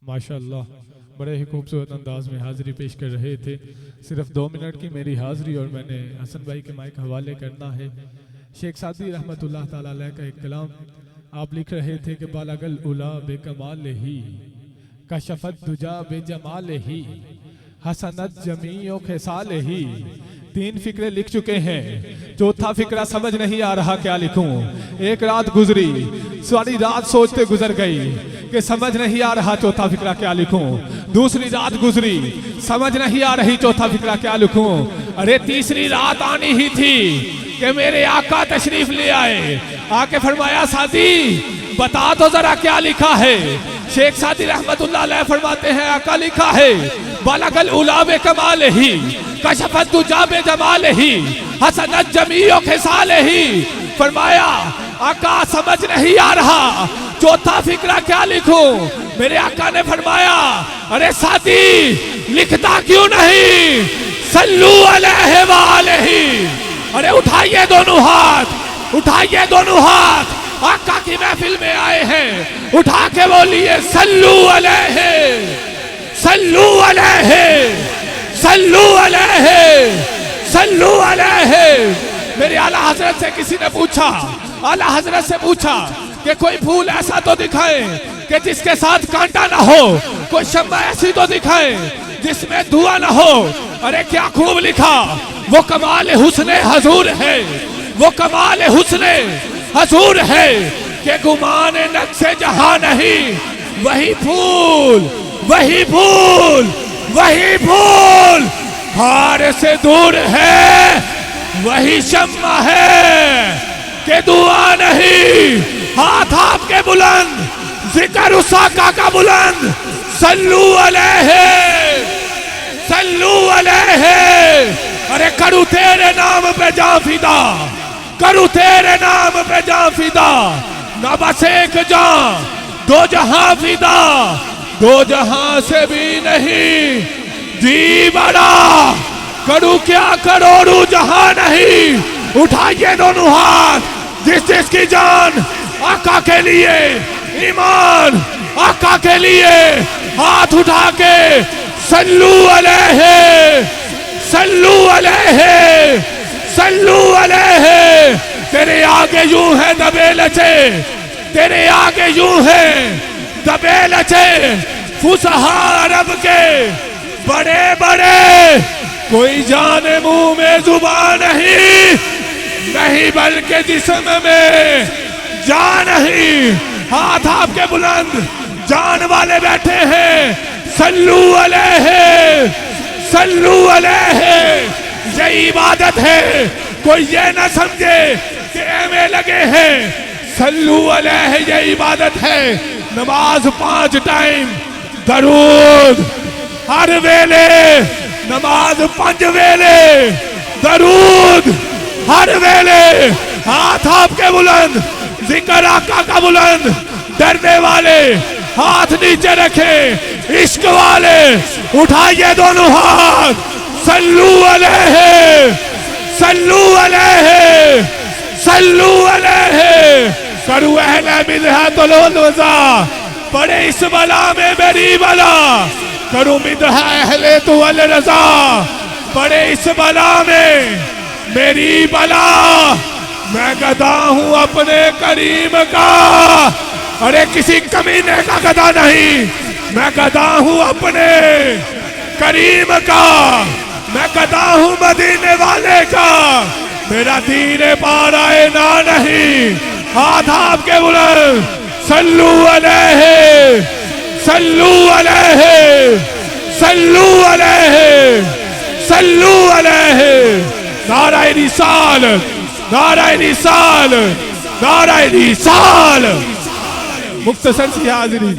ماشاءاللہ بڑے ہی خوبصورت انداز میں حاضری پیش کر رہے تھے. صرف 2 منٹ کی میری حاضری اور میں نے حسن بھائی کے مائک حوالے کرنا ہے. شیخ سعدی رحمت اللہ تعالیٰ علیہ کا ایک کلام آپ لکھ رہے تھے کہ بالغ الاولیٰ بے کمال ہی کشفت دجا بے جمال ہی حسنت جمیع خصال ہی. 3 فقرے لکھ چکے ہیں, 4تھا فقرہ سمجھ نہیں آ رہا کیا لکھوں. ایک رات گزری, ساری رات سوچتے گزر گئی کہ سمجھ نہیں آ رہا 4تھا فقرہ کیا لکھوں. دوسری رات گزری, سمجھ نہیں آ رہی 4تھا فقرہ کیا لکھوں. ارے تیسری رات آنی ہی تھی کہ میرے آقا تشریف لے آئے. آکے فرمایا سعدی بتا تو ذرا کیا لکھا ہے. شیخ سعدی رحمت اللہ علیہ فرماتے ہیں آقا لکھا ہے بالغ الاولیٰ بے کمال ہی کشفت دجا بے جمال ہی حسنت جمیع خصال ہی. فرمایا آقا سمجھ نہیں آ رہا 4تھا فقرہ کیا لکھوں. میرے آقا نے فرمایا ارے سعدی لکھتا کیوں نہیں, صلو علیہ وآلہ. ارے اٹھائیے دونوں ہاتھ, اٹھائیے دونوں ہاتھ, آقا کی محفل میں آئے ہیں, اٹھا کے بولیے صلو علیہ, صلو علیہ, صلو علیہ, صلو علیہ. میرے اعلیٰ حضرت سے کسی نے پوچھا, اعلیٰ حضرت سے پوچھا کہ کوئی پھول ایسا تو دکھائیں کہ جس کے ساتھ کانٹا نہ ہو, کوئی شمع ایسی تو دکھائیں جس میں دھواں نہ ہو. ارے کیا خوب لکھا, وہ کمال حسن حضور ہے, وہ کمال حسن حضور ہے کہ گمان نقش جہاں نہیں. وہی پھول, وہی پھول, وہی پھول ہار سے دور ہے, وہی شمع ہے کہ دعا نہیں. ہاتھ آپ کے بلند, ذکر اس آقا کا بلند, صلو علیہ, صلو علیہ. ارے کروں تیرے نام پہ جان فدا, کروں تیرے نام پہ جان فدا. نہ بس ایک جان 2 جہاں فدا, 2 جہاں سے بھی نہیں. جی بڑا کروں کیا کروڑوں جہاں نہیں. اٹھائیے دونوں ہاتھ, جس جس کی جان آقا کے لیے, ایمان آقا کے لیے, ہاتھ اٹھا کے صلو علیہ, صلو علیہ, صلو علیہ. تیرے آگے یوں ہے دبے لچے, تیرے آگے یوں ہے دبے لچے. فصحاء عرب کے بڑے بڑے, کوئی جان منہ میں زبان نہیں, نہیں بلکہ جسم میں جان نہیں. ہاتھ آپ کے بلند, جان والے بیٹھے ہیں, صلو علیہ, صلو علیہ. یہ عبادت ہے, کوئی یہ نہ سمجھے کہ ایویں لگے ہیں. صلو علیہ یہ عبادت ہے. نماز 5 ٹائم, درود ہر ویلے, نماز 5 ویلے, درود ہر ویلے. ہاتھ آپ کے بلند, ذکر آقا کا بلند. ڈرنے والے ہاتھ نیچے رکھے, عشق والے اٹھائیے دونوں ہاتھ, صلو علیہ, صلو علیہ, صلو علیہ. کرو اہل بدعت الوضع, پڑے اس بلا میں میری بلا. کرو مدح اہل تو الرضا, پڑے اس بلا میں میری بلا. میں گدا ہوں اپنے کریم کا, ارے کسی کمینے کا گدا نہیں. میں گدا ہوں اپنے کریم کا, میں گدا ہوں مدینے والے کا. میرا دین پارائے نہ نہیں. ہاتھ آپ کے بلند, صلو علیہ, صلو علیہ, صلو علیہ, صلو علیہ. نعرہ رسالت, نعرہ رسالت, نعرہ رسالت. مختصر سی حاضری.